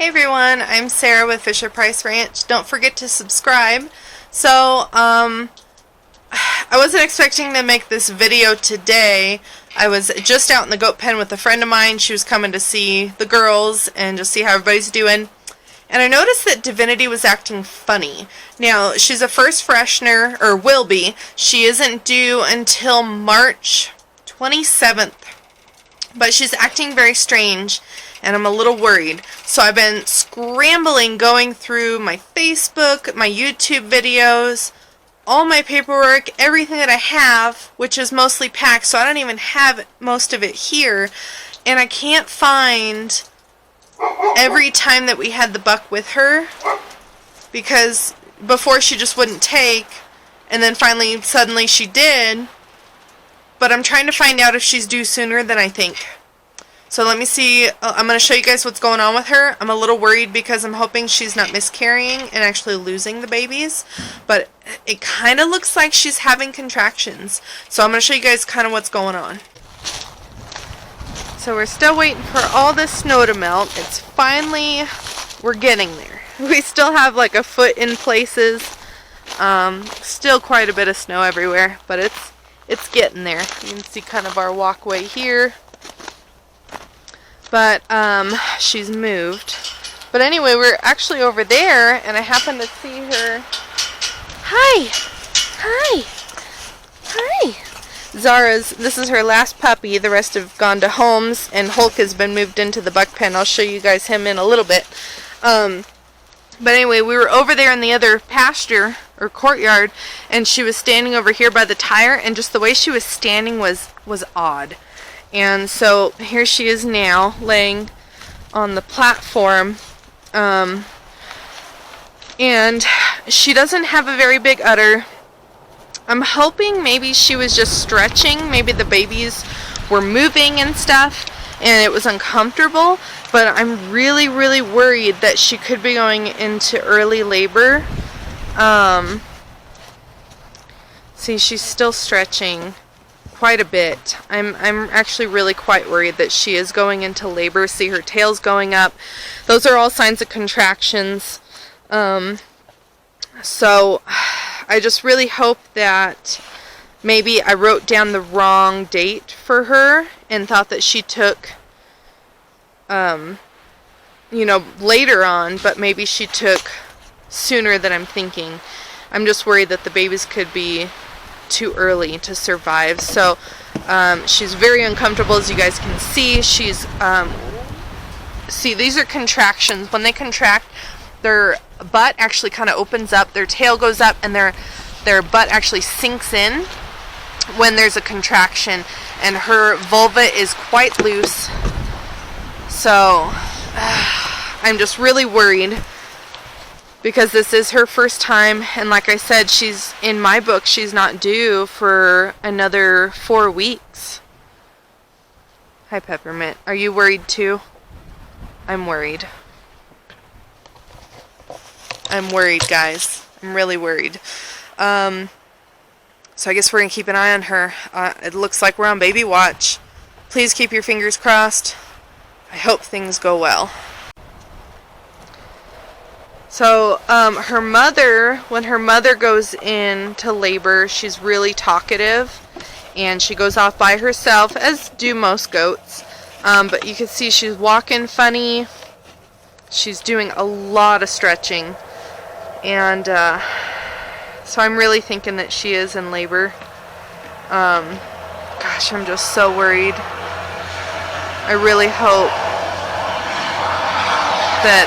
Hey everyone, I'm Sarah with Fisher Price Ranch. Don't forget to subscribe. So, I wasn't expecting to make this video today. I was just out in the goat pen with a friend of mine. She was coming to see the girls and just see how everybody's doing. And I noticed that Divinity was acting funny. Now, she's a first freshener, or will be. She isn't due until March 27th. But she's acting very strange, and I'm a little worried. So I've been scrambling, going through my Facebook, my YouTube videos, all my paperwork, everything that I have, which is mostly packed, so I don't even have most of it here. And I can't find every time that we had the buck with her, because before she just wouldn't take, and then finally, suddenly she did. But I'm trying to find out if she's due sooner than I think. So let me see. I'm going to show you guys what's going on with her. I'm a little worried because I'm hoping she's not miscarrying and actually losing the babies. But it kind of looks like she's having contractions. So I'm going to show you guys kind of what's going on. So we're still waiting for all this snow to melt. It's finally, we're getting there. We still have like a foot in places. Still quite a bit of snow everywhere, but it's getting there. You can see kind of our walkway here. But she's moved. But anyway, we're actually over there, and I happened to see her. Hi! Hi! Hi! This is her last puppy. The rest have gone to homes, and Hulk has been moved into the buck pen. I'll show you guys him in a little bit. But anyway, we were over there in the other pasture, or courtyard, and she was standing over here by the tire, and just the way she was standing was odd. And so here she is now, laying on the platform, and she doesn't have a very big udder. I'm hoping maybe she was just stretching, maybe the babies were moving and stuff, and it was uncomfortable, but I'm really, really worried that she could be going into early labor. See, she's still stretching quite a bit. I'm actually really quite worried that she is going into labor. See, her tail's going up. Those are all signs of contractions. So I just really hope that maybe I wrote down the wrong date for her and thought that she took later on, but maybe she took sooner than I'm thinking. I'm just worried that the babies could be too early to survive. So she's very uncomfortable, as you guys can see. She's see, these are contractions. When they contract, their butt actually kind of opens up, their tail goes up, and their butt actually sinks in when there's a contraction, and her vulva is quite loose. So I'm just really worried, because this is her first time, and like I said, she's, in my book, she's not due for another 4 weeks. Hi, Peppermint. Are you worried too? I'm worried. I'm worried, guys. I'm really worried. So I guess we're going to keep an eye on her. It looks like we're on baby watch. Please keep your fingers crossed. I hope things go well. So, her mother, when her mother goes into labor, she's really talkative, and she goes off by herself, as do most goats. But you can see she's walking funny. She's doing a lot of stretching, and so I'm really thinking that she is in labor. Gosh, I'm just so worried. I really hope that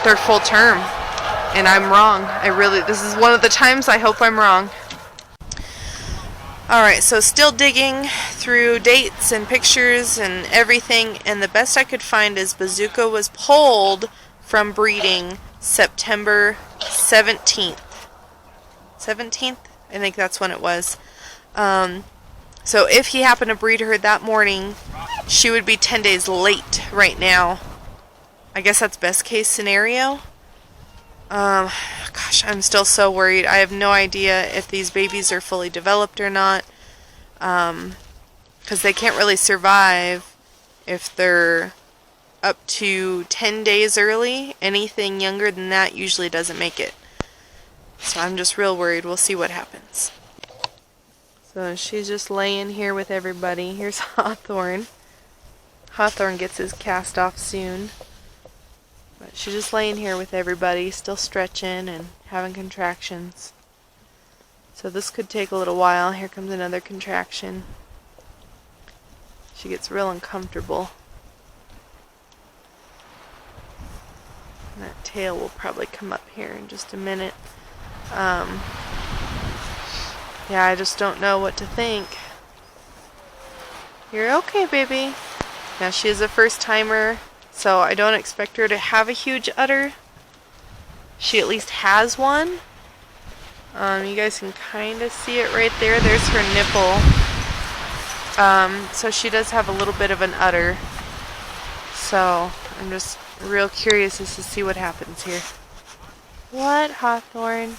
they're full term, and I'm wrong. This is one of the times I hope I'm wrong. Alright, so still digging through dates and pictures and everything, and the best I could find is Bazooka was pulled from breeding September 17th. 17th? I think that's when it was. So if he happened to breed her that morning, she would be 10 days late right now. I guess that's best case scenario. Gosh, I'm still so worried. I have no idea if these babies are fully developed or not. Because they can't really survive if they're up to 10 days early. Anything younger than that usually doesn't make it. So I'm just real worried. We'll see what happens. So she's just laying here with everybody. Here's Hawthorne. Hawthorne gets his cast off soon. But she's just laying here with everybody, still stretching and having contractions. So this could take a little while. Here comes another contraction. She gets real uncomfortable. And that tail will probably come up here in just a minute. Yeah, I just don't know what to think. You're okay, baby. Now, she is a first timer, so I don't expect her to have a huge udder. She at least has one. You guys can kind of see it right there. There's her nipple. So she does have a little bit of an udder. So I'm just real curious as to see what happens here. What, Hawthorne?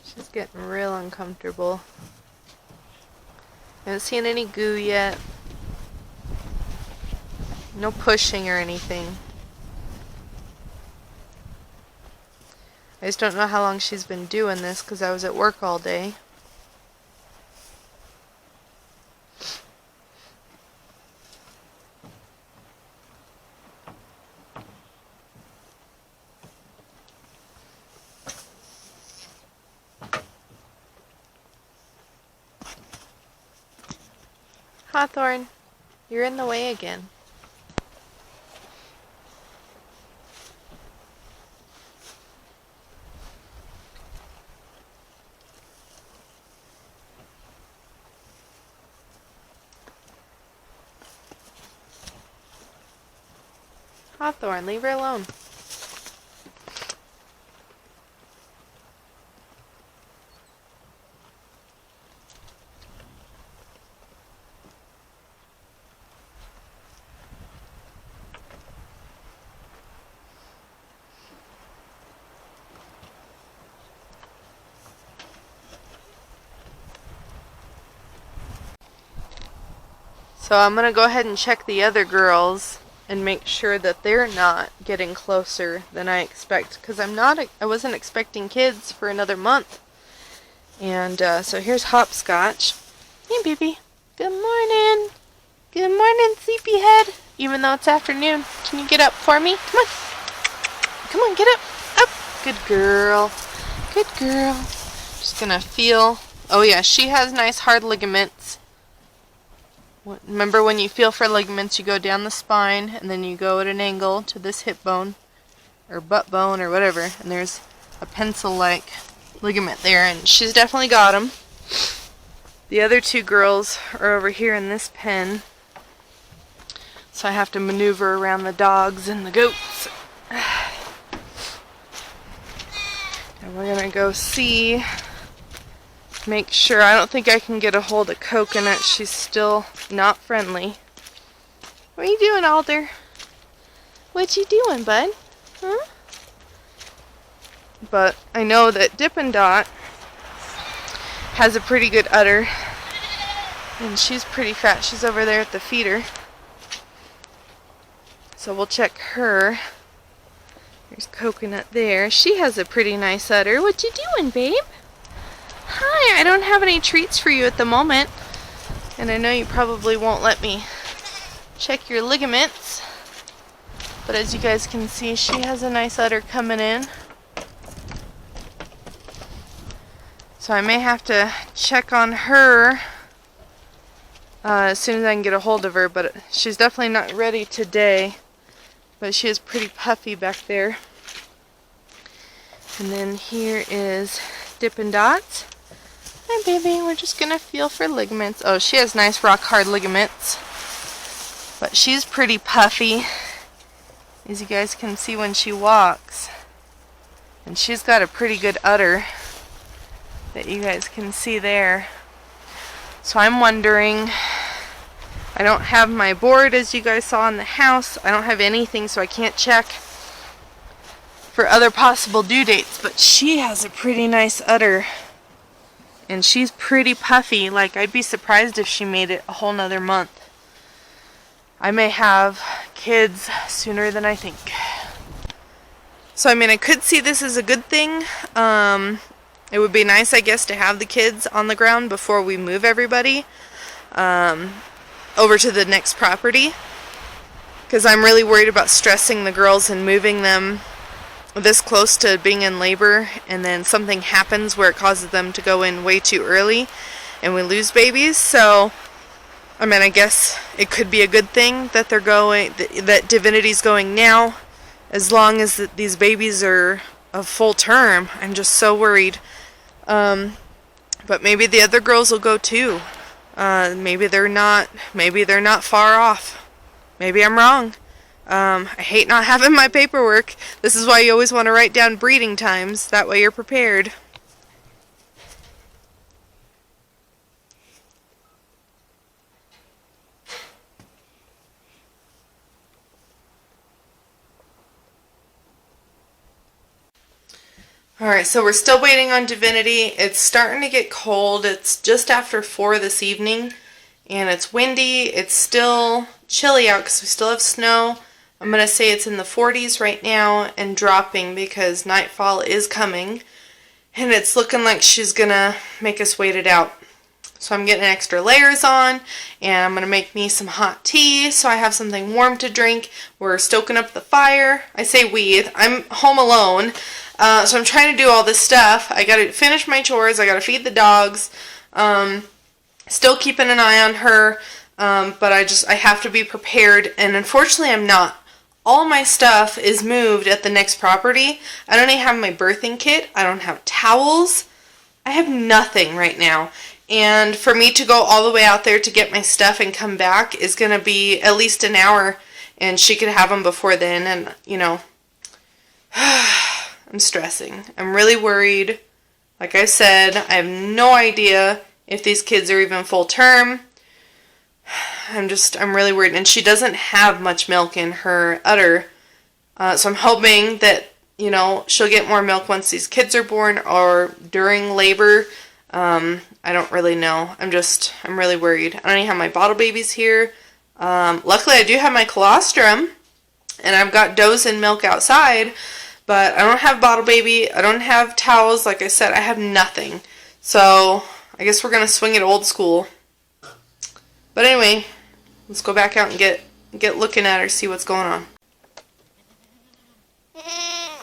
She's getting real uncomfortable. I haven't seen any goo yet. No pushing or anything. I just don't know how long she's been doing this because I was at work all day. Hawthorne, you're in the way again. Hawthorne, leave her alone. So I'm going to go ahead and check the other girls and make sure that they're not getting closer than I expect, because I wasn't expecting kids for another month. And so here's Hopscotch. Hey, baby. Good morning. Good morning, sleepyhead. Even though it's afternoon, can you get up for me? Come on. Come on, get up. Up. Good girl. Good girl. Just gonna feel. Oh yeah, she has nice hard ligaments. Remember, when you feel for ligaments, you go down the spine, and then you go at an angle to this hip bone, or butt bone, or whatever, and there's a pencil-like ligament there, and she's definitely got them. The other two girls are over here in this pen, so I have to maneuver around the dogs and the goats. And we're gonna go see, make sure. I don't think I can get a hold of Coconut. She's still not friendly. What are you doing, Alder? What you doing, bud? Huh? But I know that Dippin' Dot has a pretty good udder, and she's pretty fat. She's over there at the feeder, so we'll check her. There's Coconut there. She has a pretty nice udder. What you doing, babe? Hi, I don't have any treats for you at the moment, and I know you probably won't let me check your ligaments, but as you guys can see, she has a nice udder coming in. So I may have to check on her as soon as I can get a hold of her, but she's definitely not ready today. But she is pretty puffy back there. And then here is Dippin' Dots. Hi, baby. We're just going to feel for ligaments. Oh, she has nice rock hard ligaments. But she's pretty puffy, as you guys can see when she walks. And she's got a pretty good udder that you guys can see there. So I'm wondering, I don't have my board as you guys saw in the house. I don't have anything, so I can't check for other possible due dates, but she has a pretty nice udder. And she's pretty puffy. Like, I'd be surprised if she made it a whole nother month. I may have kids sooner than I think. So, I mean, I could see this as a good thing. It would be nice, I guess, to have the kids on the ground before we move everybody over to the next property. Because I'm really worried about stressing the girls and moving them this close to being in labor, and then something happens where it causes them to go in way too early and we lose babies. So, I mean, I guess it could be a good thing that they're going, that Divinity's going now, as long as these babies are of full term. I'm just so worried. But maybe the other girls will go too. Maybe they're not far off. Maybe I'm wrong. I hate not having my paperwork. This is why you always want to write down breeding times. That way you're prepared. Alright, so we're still waiting on Divinity. It's starting to get cold. It's just after 4 this evening. And it's windy. It's still chilly out because we still have snow. I'm going to say it's in the 40s right now and dropping because nightfall is coming. And it's looking like she's going to make us wait it out. So I'm getting extra layers on, and I'm going to make me some hot tea so I have something warm to drink. We're stoking up the fire. I say we. I'm home alone. So I'm trying to do all this stuff. I got to finish my chores. I got to feed the dogs. Still keeping an eye on her. But I have to be prepared. And unfortunately, I'm not. All my stuff is moved at the next property. I don't even have my birthing kit. I don't have towels. I have nothing right now. And for me to go all the way out there to get my stuff and come back is going to be at least an hour. And she could have them before then. And, you know, I'm stressing. I'm really worried. Like I said, I have no idea if these kids are even full term. I'm really worried. And she doesn't have much milk in her udder. So I'm hoping that, you know, she'll get more milk once these kids are born or during labor. I don't really know. I'm really worried. I don't even have my bottle babies here. Luckily, I do have my colostrum. And I've got does and milk outside. But I don't have bottle baby. I don't have towels. Like I said, I have nothing. So I guess we're going to swing it old school. But anyway, let's go back out and get looking at her, see what's going on.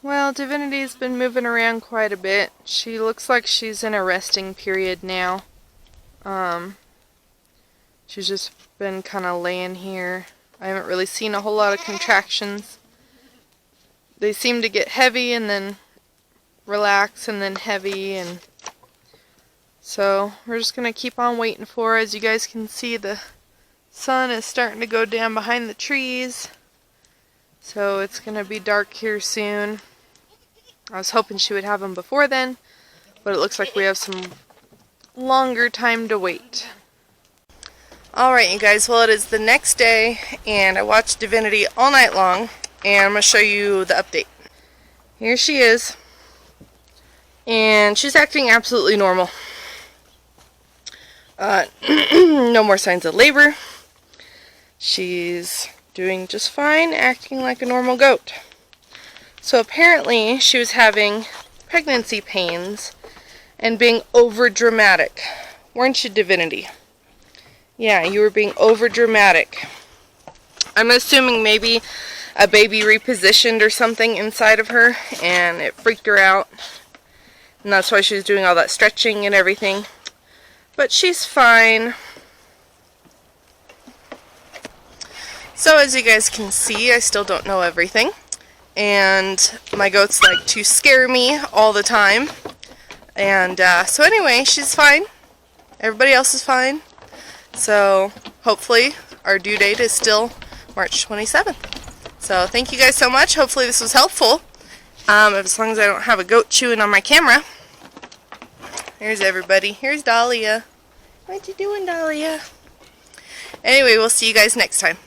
Well, Divinity's been moving around quite a bit. She looks like she's in a resting period now. She's just been kind of laying here. I haven't really seen a whole lot of contractions. They seem to get heavy and then relax and then heavy, and so we're just going to keep on waiting for her. As you guys can see, the sun is starting to go down behind the trees. So it's going to be dark here soon. I was hoping she would have them before then, but it looks like we have some longer time to wait. Alright, you guys, well, it is the next day, and I watched Divinity all night long, and I'm going to show you the update. Here she is, and she's acting absolutely normal. No more signs of labor. She's doing just fine, acting like a normal goat. So apparently she was having pregnancy pains and being over dramatic. Weren't you, Divinity? Yeah, you were being over dramatic. I'm assuming maybe a baby repositioned or something inside of her and it freaked her out. And that's why she was doing all that stretching and everything. But she's fine. So as you guys can see, I still don't know everything. And my goats like to scare me all the time. And so anyway, she's fine. Everybody else is fine. So hopefully our due date is still March 27th. So thank you guys so much. Hopefully this was helpful. As long as I don't have a goat chewing on my camera. Here's everybody. Here's Dahlia. What you doing, Dahlia? Anyway, we'll see you guys next time.